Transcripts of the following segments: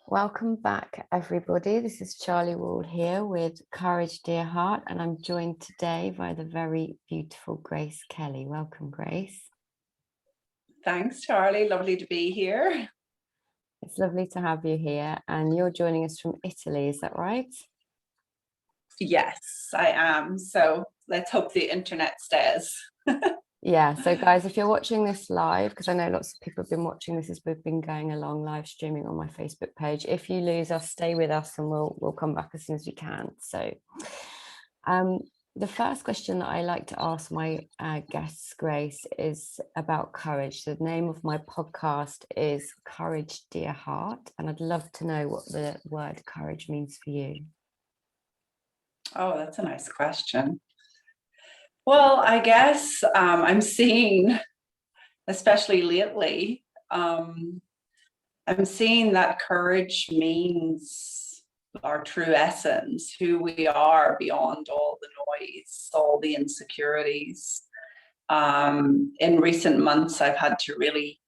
Welcome back, everybody. This is Charlie Ward here with Courage, Dear Heart, and I'm joined today by the very beautiful Grace Kelly. Welcome, Grace. Thanks, Charlie. Lovely to be here. It's lovely to have you here, and you're joining us from Italy, is that right? Yes, I am. So let's hope the internet stays. Yeah, so guys, if you're watching this live, because I know lots of people have been watching this as we've been going along live streaming on my Facebook page. If you lose us, stay with us and we'll come back as soon as we can. So the first question that I like to ask my guests, Grace, is about courage. The name of my podcast is Courage, Dear Heart, and I'd love to know what the word courage means for you. Oh, that's a nice question. Well, I guess I'm seeing, especially lately, I'm seeing that courage means our true essence, who we are beyond all the noise, all the insecurities. In recent months, I've had to really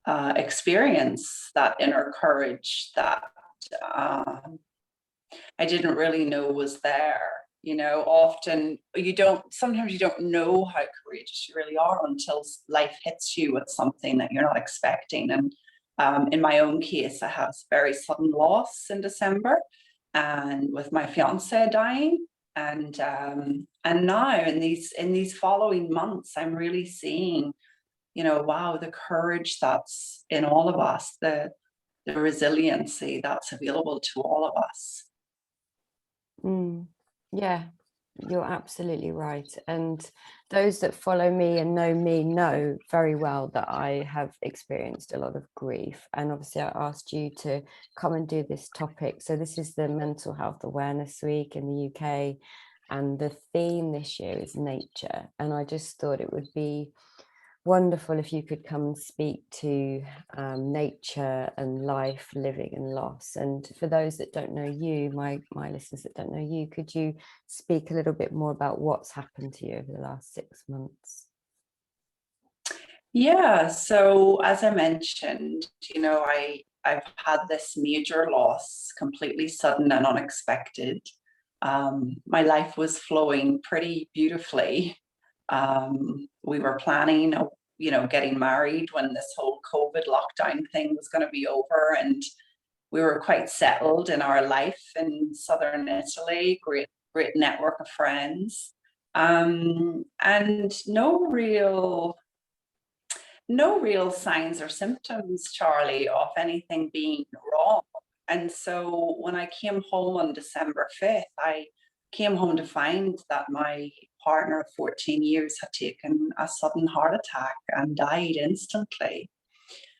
experience that inner courage that I didn't really know was there. Sometimes you don't know how courageous you really are until life hits you with something that you're not expecting. And in my own case, I had a very sudden loss in December, and with my fiance dying. And now in these following months, I'm really seeing, wow, the courage that's in all of us, the resiliency that's available to all of us. Yeah, you're absolutely right. And those that follow me and know me know very well that I have experienced a lot of grief. And obviously I asked you to come and do this topic. So this is the Mental Health Awareness Week in the UK. And the theme this year is nature. And I just thought it would be wonderful if you could come and speak to nature and life, living and loss. And for those that don't know you, my listeners that don't know you, could you speak a little bit more about what's happened to you over the last 6 months? Yeah, so as I mentioned, I've had this major loss, completely sudden and unexpected. My life was flowing pretty beautifully. We were planning, getting married when this whole COVID lockdown thing was going to be over, and we were quite settled in our life in southern Italy. Great network of friends, and no real signs or symptoms, Charlie, of anything being wrong. And so when I came home on December 5th, I came home to find that my partner of 14 years had taken a sudden heart attack and died instantly,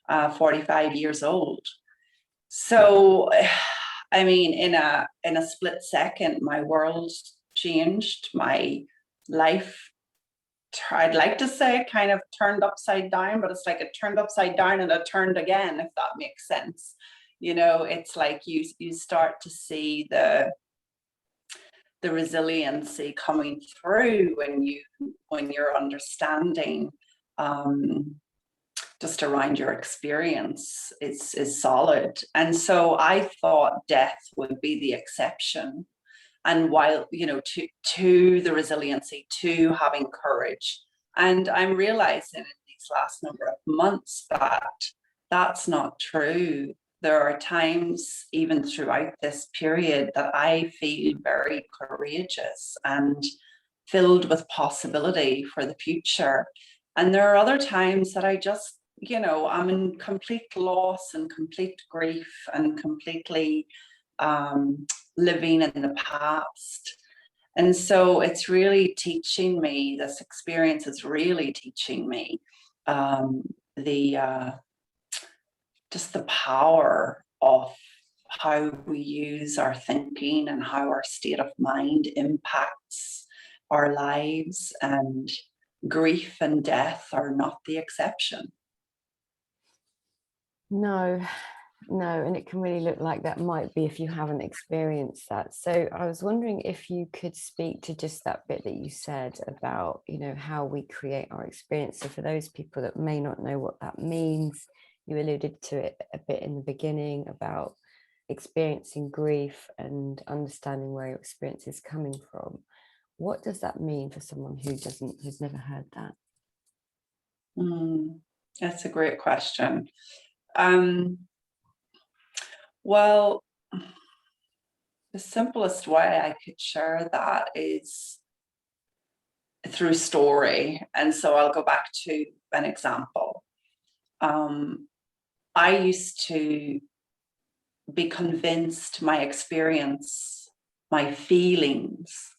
45 years old. So, I mean, in a split second, my world changed, my life, I'd like to say, kind of turned upside down, but it's like it turned upside down and it turned again, if that makes sense. It's like you start to see the resiliency coming through when you're understanding, just around your experience is solid. And so I thought death would be the exception. And while, to the resiliency, to having courage. And I'm realizing in these last number of months that that's not true. There are times, even throughout this period, that I feel very courageous and filled with possibility for the future. And there are other times that I just, I'm in complete loss and complete grief and completely living in the past. And so it's really teaching me, this experience is really teaching me just the power of how we use our thinking and how our state of mind impacts our lives, and grief and death are not the exception. No, and it can really look like that might be if you haven't experienced that. So I was wondering if you could speak to just that bit that you said about, how we create our experience. So for those people that may not know what that means, you alluded to it a bit in the beginning about experiencing grief and understanding where your experience is coming from. What does that mean for someone who's never heard that? That's a great question. Well, the simplest way I could share that is through story. And so I'll go back to an example. I used to be convinced my experience, my feelings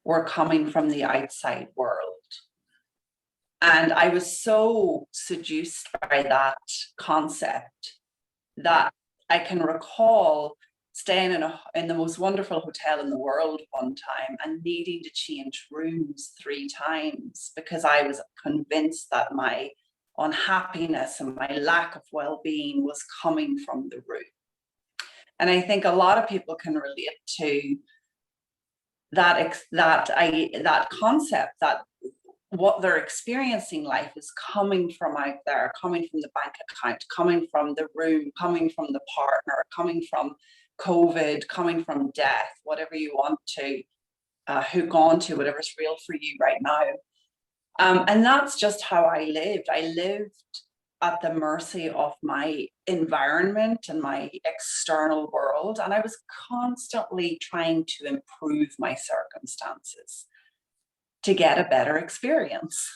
were coming from the outside world. And I was so seduced by that concept that I can recall staying in the most wonderful hotel in the world one time and needing to change rooms 3 times because I was convinced that my unhappiness and my lack of well-being was coming from the room. And I think a lot of people can relate to that concept, that what they're experiencing life is coming from out there, coming from the bank account, coming from the room, coming from the partner, coming from COVID, coming from death, whatever you want to hook on to, whatever's real for you right now. And that's just how I lived. I lived at the mercy of my environment and my external world. And I was constantly trying to improve my circumstances to get a better experience.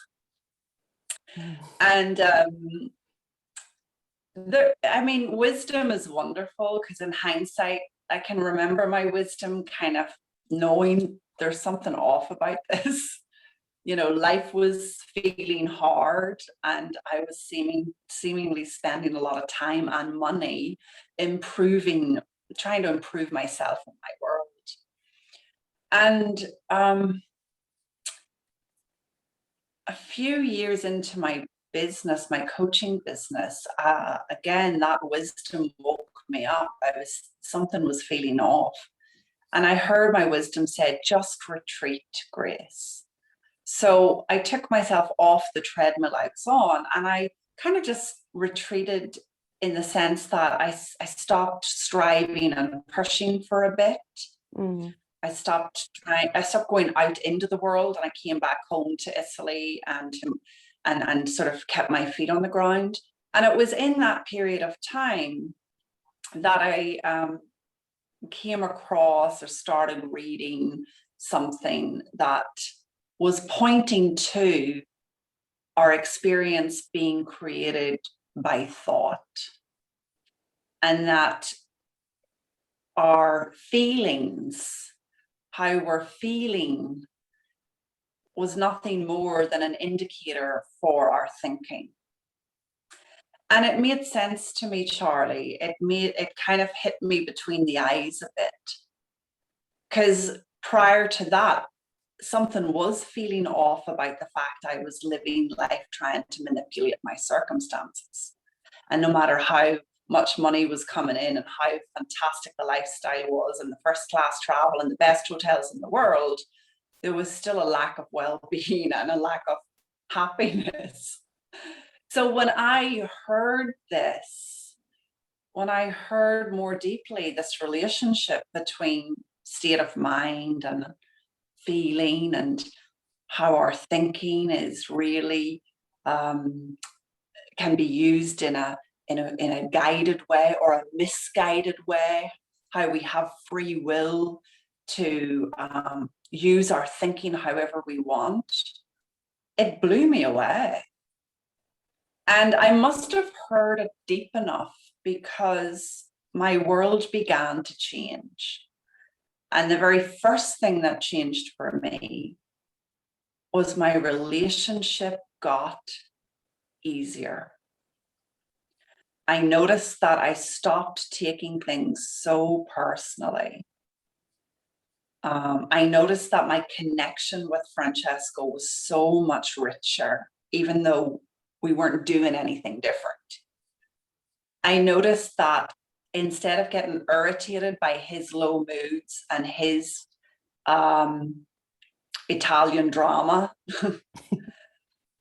And wisdom is wonderful because in hindsight, I can remember my wisdom kind of knowing there's something off about this. You know, life was feeling hard and I was seemingly spending a lot of time and money trying to improve myself and my world. And a few years into my business, my coaching business, again, that wisdom woke me up. Something was feeling off. And I heard my wisdom said, just retreat, Grace. So I took myself off the treadmill I was on and I kind of just retreated in the sense that I stopped striving and pushing for a bit. I stopped going out into the world and I came back home to Italy and sort of kept my feet on the ground. And it was in that period of time that I came across or started reading something that was pointing to our experience being created by thought, and that our feelings, how we're feeling, was nothing more than an indicator for our thinking. And it made sense to me, Charli. It kind of hit me between the eyes a bit, because prior to that, something was feeling off about the fact I was living life trying to manipulate my circumstances. And no matter how much money was coming in and how fantastic the lifestyle was and the first class travel and the best hotels in the world, there was still a lack of well-being and a lack of happiness. So when I heard this, when I heard more deeply this relationship between state of mind and feeling and how our thinking is really can be used in a guided way or a misguided way, how we have free will to use our thinking however we want, it blew me away. And I must have heard it deep enough because my world began to change. And the very first thing that changed for me was my relationship got easier. I noticed that I stopped taking things so personally. I noticed that my connection with Francesco was so much richer, even though we weren't doing anything different. I noticed that instead of getting irritated by his low moods and his Italian drama,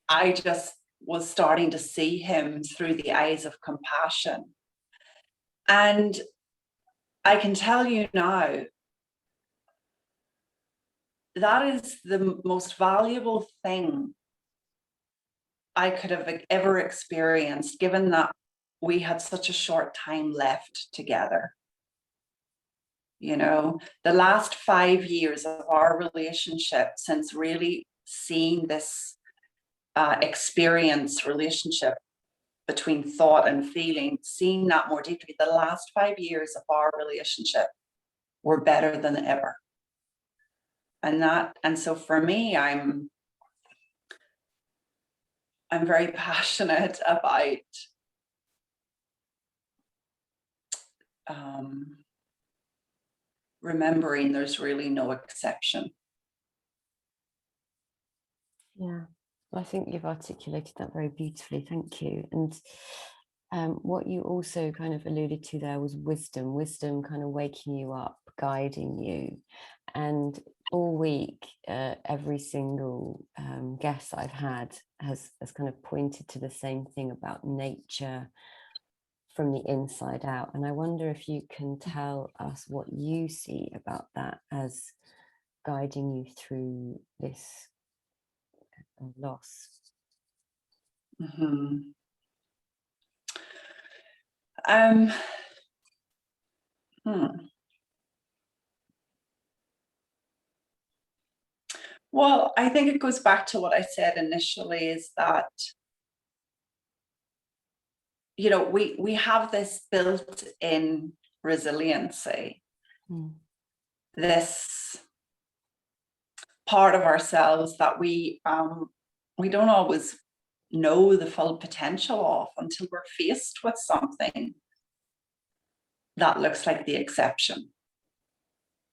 I just was starting to see him through the eyes of compassion. And I can tell you now, that is the most valuable thing I could have ever experienced, given that we had such a short time left together. You know, the last 5 years of our relationship, since really seeing this experience relationship between thought and feeling, seeing that more deeply, the last 5 years of our relationship were better than ever. And so for me, I'm very passionate about remembering there's really no exception. Yeah, I think you've articulated that very beautifully. Thank you. And what you also kind of alluded to there was wisdom kind of waking you up, guiding you. And all week, every single guest I've had has kind of pointed to the same thing about nature from the inside out. And I wonder if you can tell us what you see about that as guiding you through this loss. Mm-hmm. Well, I think it goes back to what I said initially, is that, you know, we have this built-in resiliency, this part of ourselves that we don't always know the full potential of until we're faced with something that looks like the exception,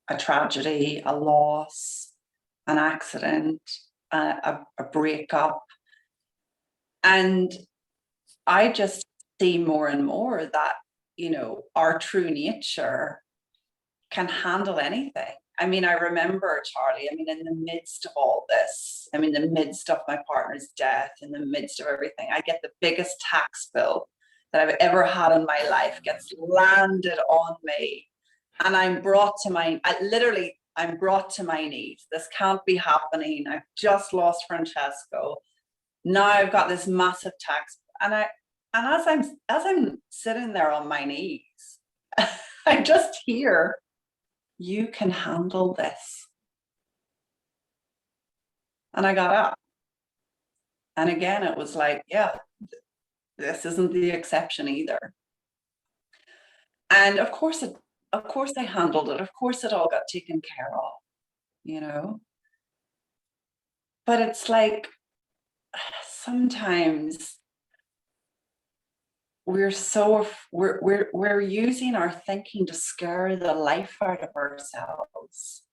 a tragedy, a loss, an accident, a breakup. And I just see more and more that, you know, our true nature can handle anything. I mean, I remember, Charli, I mean, in the midst of all this, I mean, in the midst of my partner's death, in the midst of everything, I get the biggest tax bill that I've ever had in my life gets landed on me. And I'm brought to I'm brought to my knees. This can't be happening. I've just lost Francesco. Now I've got this massive tax. And as I'm sitting there on my knees, I just hear, you can handle this. And I got up. And again, it was like, yeah, this isn't the exception either. And of course I handled it. Of course it all got taken care of, you know. But it's like, sometimes we're using our thinking to scare the life out of ourselves.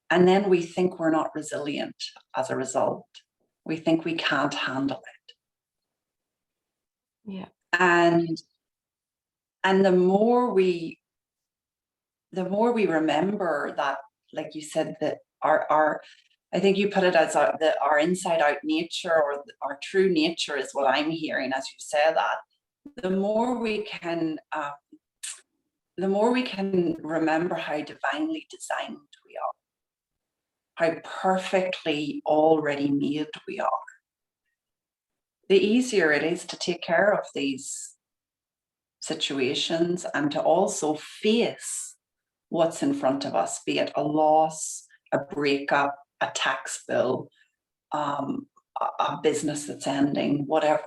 And then we think we're not resilient as a result. We think we can't handle it. Yeah. And the more we remember that, like you said, that our I think you put it as our inside out nature, or our true nature is what I'm hearing as you say that. The more we can remember how divinely designed we are, how perfectly already made we are, the easier it is to take care of these situations and to also face what's in front of us, be it a loss, a breakup, a tax bill, a business that's ending, whatever.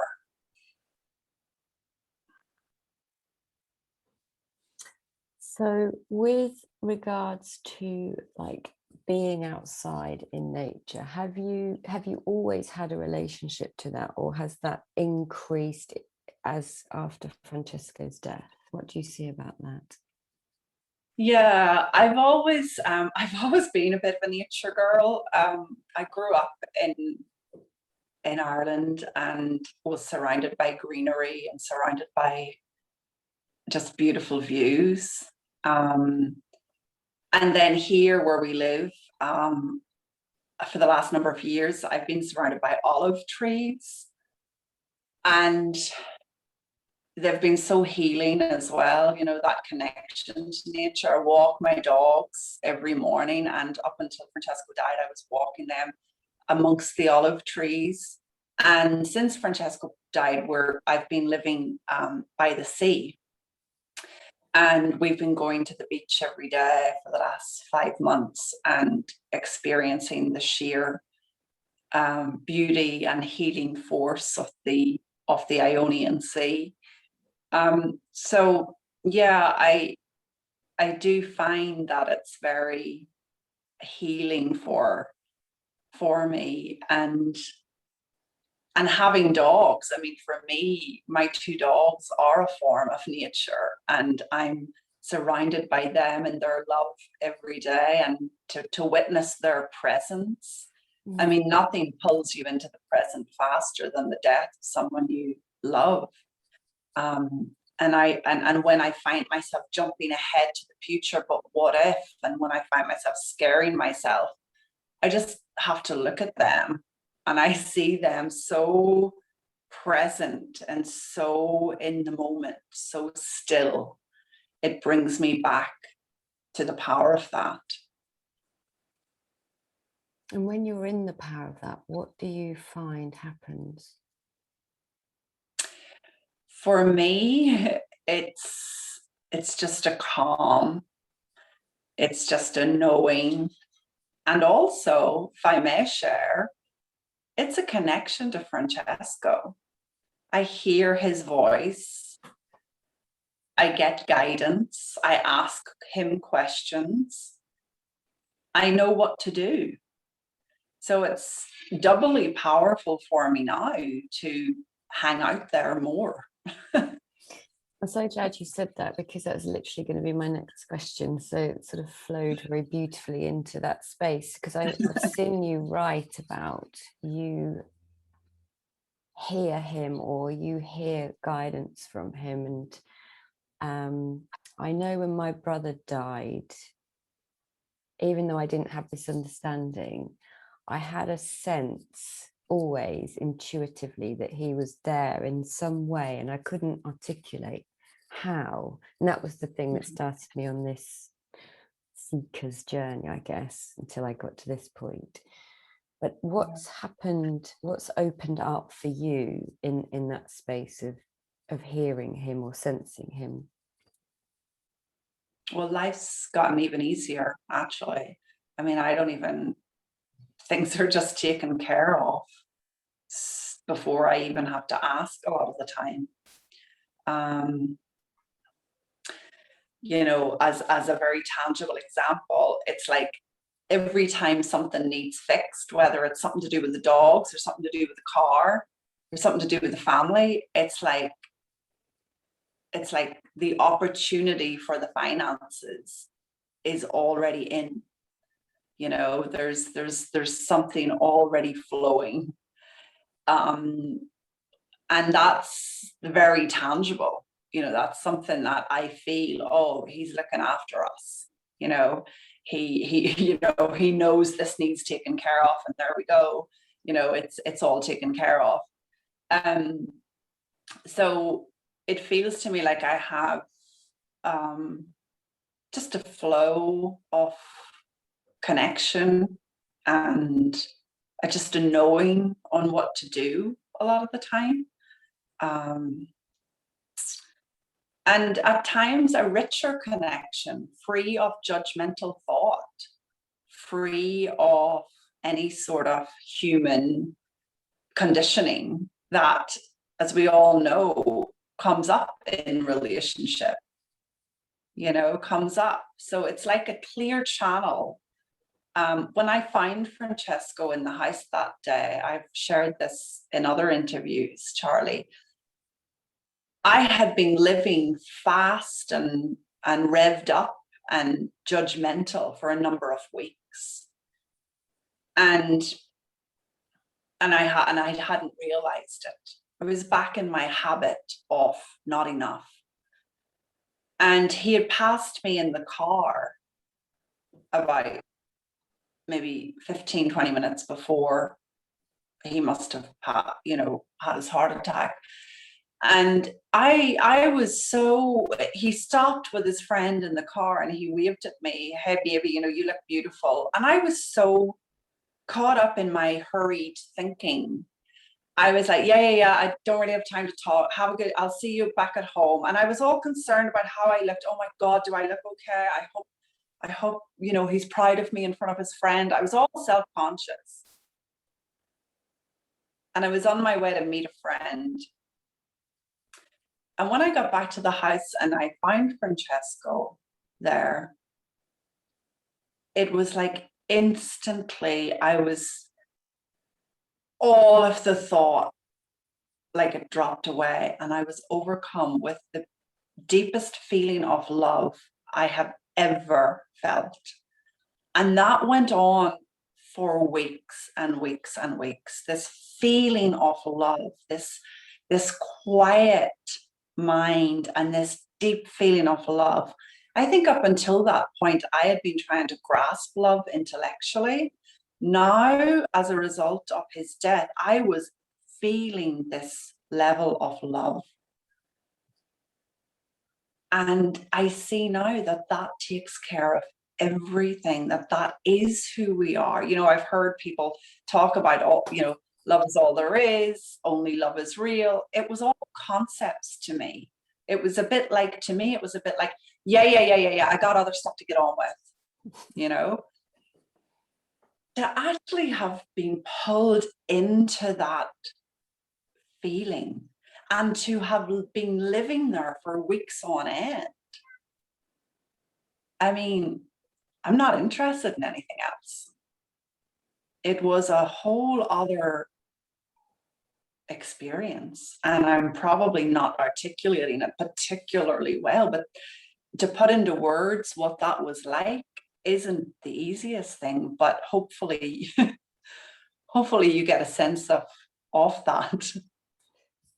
So with regards to like being outside in nature, have you always had a relationship to that, or has that increased as after Francesco's death? What do you see about that? Yeah, I've always been a bit of a nature girl. I grew up in Ireland and was surrounded by greenery and surrounded by just beautiful views. And then here where we live, for the last number of years, I've been surrounded by olive trees. And they've been so healing as well, that connection to nature. I walk my dogs every morning, and up until Francesco died, I was walking them amongst the olive trees. And since Francesco died, I've been living by the sea. And we've been going to the beach every day for the last 5 months and experiencing the sheer beauty and healing force of the Ionian Sea. So yeah, I do find that it's very healing for me, and having dogs. I mean, for me, my 2 dogs are a form of nature, and I'm surrounded by them and their love every day, and to witness their presence. I mean, nothing pulls you into the present faster than the death of someone you love. And when I find myself jumping ahead to the future, but what if? And when I find myself scaring myself, I just have to look at them, and I see them so present and so in the moment, so still. It brings me back to the power of that. And when you're in the power of that, what do you find happens? For me, it's just a calm. It's just a knowing. And also, if I may share, it's a connection to Francesco. I hear his voice. I get guidance. I ask him questions. I know what to do. So it's doubly powerful for me now to hang out there more. I'm so glad you said that, because that was literally going to be my next question. So it sort of flowed very beautifully into that space, because I've seen you write about, you hear him or you hear guidance from him. And I know when my brother died, even though I didn't have this understanding, I had a sense always intuitively that he was there in some way, and I couldn't articulate how. And that was the thing that started me on this seeker's journey, I guess, until I got to this point. But what's happened, what's opened up for you in that space of hearing him or sensing him? Well, life's gotten even easier, actually. I mean, I don't even, things are just taken care of before I even have to ask a lot of the time. As a very tangible example, it's like every time something needs fixed, whether it's something to do with the dogs or something to do with the car or something to do with the family, it's like the opportunity for the finances is already in. There's something already flowing, and that's very tangible. That's something that I feel, oh, he's looking after us. He knows this needs taken care of, and there we go. It's all taken care of. So it feels to me like I have just a flow of connection and just a knowing on what to do a lot of the time. And at times a richer connection, free of judgmental thought, free of any sort of human conditioning that, as we all know, comes up in relationship, comes up. So it's like a clear channel. When I found Francesco in the house that day, I've shared this in other interviews, Charli, I had been living fast and revved up and judgmental for a number of weeks. And I hadn't realized it. I was back in my habit of not enough. And he had passed me in the car about maybe 15, 20 minutes before he must have had his heart attack. And I was so, he stopped with his friend in the car and he waved at me, "Hey baby, you look beautiful." And I was so caught up in my hurried thinking. I was like, yeah, I don't really have time to talk. Have a good, I'll see you back at home. And I was all concerned about how I looked. Oh my God, do I look okay? I hope, he's proud of me in front of his friend. I was all self-conscious. And I was on my way to meet a friend. And when I got back to the house and I found Francesco there, it was like instantly all of the thought, like it dropped away, and I was overcome with the deepest feeling of love I have ever felt. And that went on for weeks and weeks and weeks. This feeling of love, this quiet mind and this deep feeling of love. I think up until that point, I had been trying to grasp love intellectually. Now, as a result of his death, I was feeling this level of love. And I see now that takes care of everything, that is who we are. I've heard people talk about, love is all there is, only love is real. It was all concepts to me. It was a bit like, yeah, I got other stuff to get on with, to actually have been pulled into that feeling and to have been living there for weeks on end. I mean, I'm not interested in anything else. It was a whole other experience, and I'm probably not articulating it particularly well, but to put into words what that was like isn't the easiest thing, but hopefully you get a sense of that.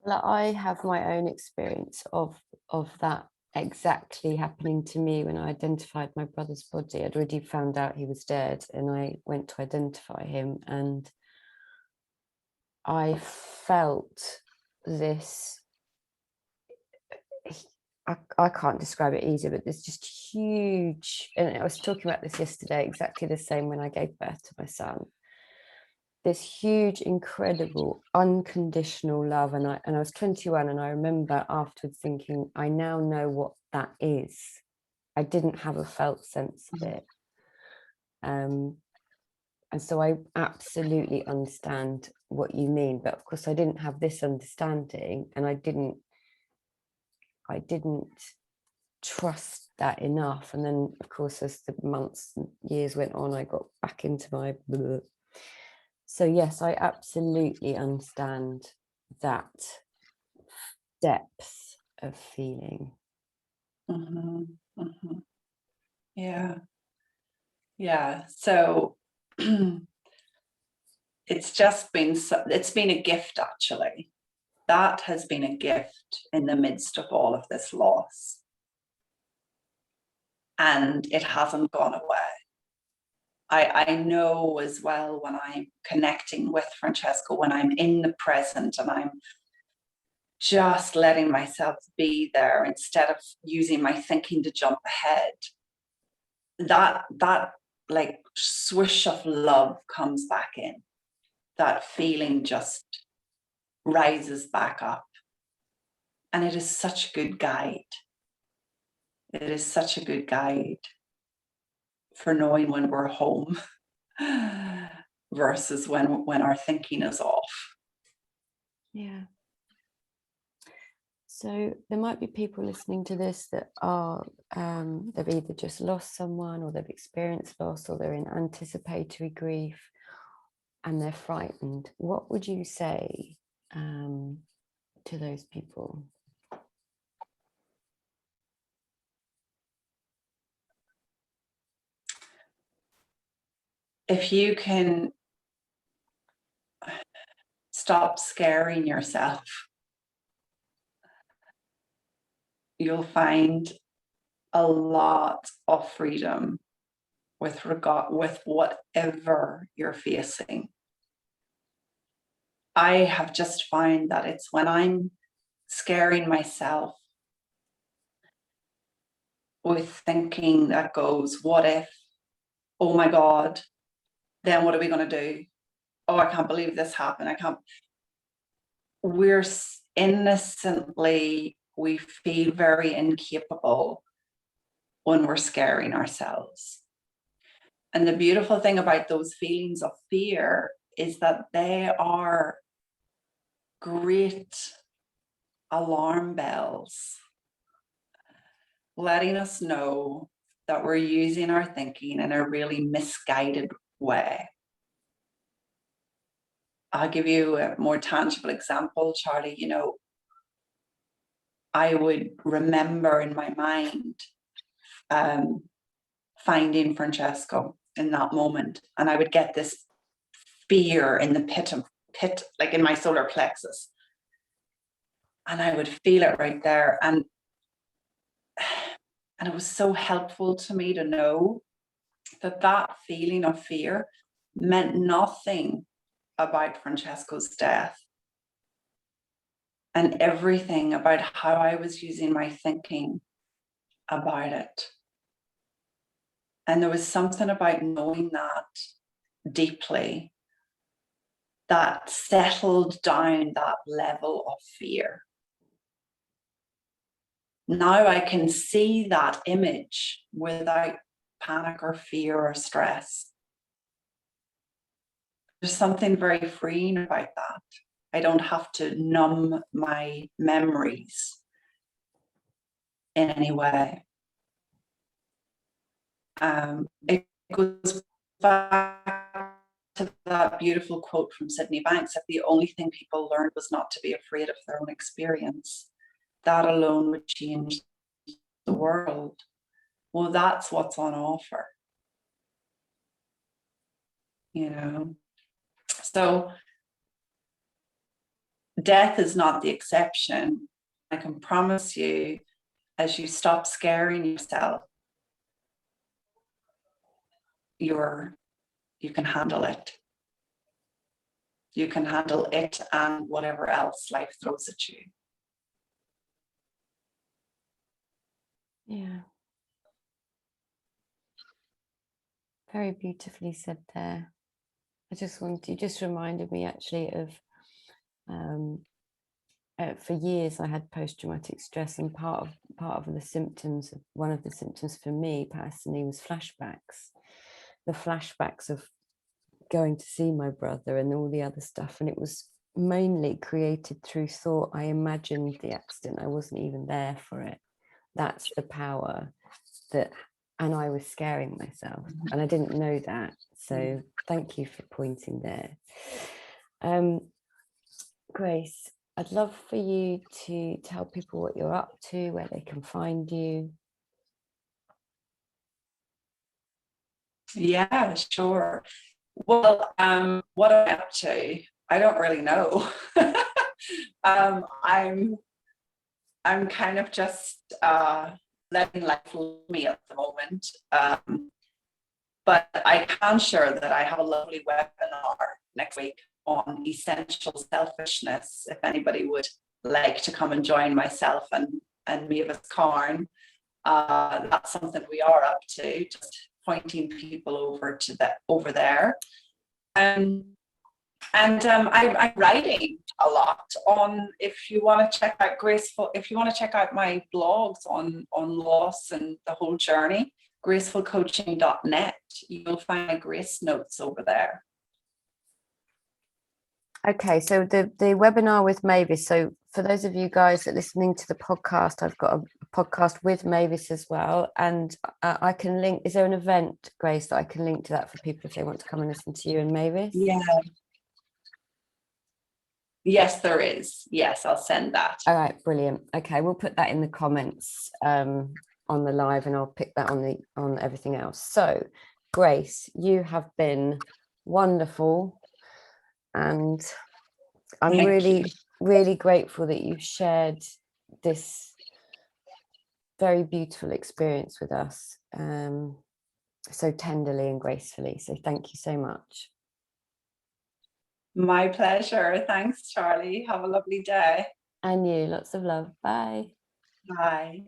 Well, I have my own experience of that exactly happening to me when I identified my brother's body. I'd already found out he was dead, and I went to identify him, and I felt this, I can't describe it easier, but there's just huge, and I was talking about this yesterday, exactly the same when I gave birth to my son. This huge, incredible, unconditional love. And I was 21, and I remember afterwards thinking, I now know what that is. I didn't have a felt sense of it. And so I absolutely understand what you mean. But of course, I didn't have this understanding, and I didn't trust that enough. And then, of course, as the months and years went on, I got back into my blah. So yes, I absolutely understand that depth of feeling. Mm-hmm, mm-hmm. Yeah. So it's been a gift, actually. That has been a gift in the midst of all of this loss. And it hasn't gone away. I know as well, when I'm connecting with Francesco, when I'm in the present and I'm just letting myself be there instead of using my thinking to jump ahead, that like swish of love comes back in. That feeling just rises back up. And it is such a good guide. It is such a good guide for knowing when we're home versus when our thinking is off. Yeah. So there might be people listening to this that are, they've either just lost someone, or they've experienced loss, or they're in anticipatory grief and they're frightened. What would you say to those people? If you can stop scaring yourself, you'll find a lot of freedom with whatever you're facing. I have just found that it's when I'm scaring myself with thinking that goes, what if, oh my God, then what are we going to do? Oh, I can't believe this happened. We're innocently, we feel very incapable when we're scaring ourselves. And the beautiful thing about those feelings of fear is that they are great alarm bells, letting us know that we're using our thinking in a really misguided way. I'll give you a more tangible example, Charli. You know, I would remember in my mind finding Francesco in that moment, and I would get this fear in the pit, like in my solar plexus, and I would feel it right there, and it was so helpful to me to know that that feeling of fear meant nothing about Francesco's death, and everything about how I was using my thinking about it. And there was something about knowing that deeply that settled down that level of fear. Now I can see that image without panic or fear or stress. There's something very freeing about that. I don't have to numb my memories in any way. It goes back to that beautiful quote from Sydney Banks: if the only thing people learned was not to be afraid of their own experience, that alone would change the world. Well, that's what's on offer, you know. So death is not the exception. I can promise you, as you stop scaring yourself, you can handle it. You can handle it and whatever else life throws at you. Yeah. Very beautifully said there. You just reminded me actually of, for years I had post-traumatic stress, and part of the symptoms, one of the symptoms for me personally was flashbacks. The flashbacks of going to see my brother and all the other stuff, and it was mainly created through thought. I imagined the accident. I wasn't even there for it. That's the power that, and I was scaring myself, and I didn't know that. So thank you for pointing there. Grace, I'd love for you to tell people what you're up to, where they can find you. Yeah, sure. Well, what am I up to? I don't really know. I'm kind of just letting life lead me at the moment. But I can share that I have a lovely webinar next week on essential selfishness, if anybody would like to come and join myself and Mavis Karn. That's something we are up to, just pointing people over there. I'm writing a lot on, if you want to check out my blogs on loss and the whole journey, gracefulcoaching.net, you'll find my grace notes over there. Okay, so the webinar with Mavis. So for those of you guys that are listening to the podcast, I've got a podcast with Mavis as well, and I can link. Is there an event, Grace, that I can link to that for people if they want to come and listen to you and Mavis? Yeah. Yes, there is. Yes, I'll send that. All right, brilliant. Okay, we'll put that in the comments on the live, and I'll pick that on everything else. So, Grace, you have been wonderful, and I'm really grateful that you've shared this very beautiful experience with us so tenderly and gracefully. So thank you so much. My pleasure. Thanks, Charlie. Have a lovely day. And you, lots of love. Bye. Bye.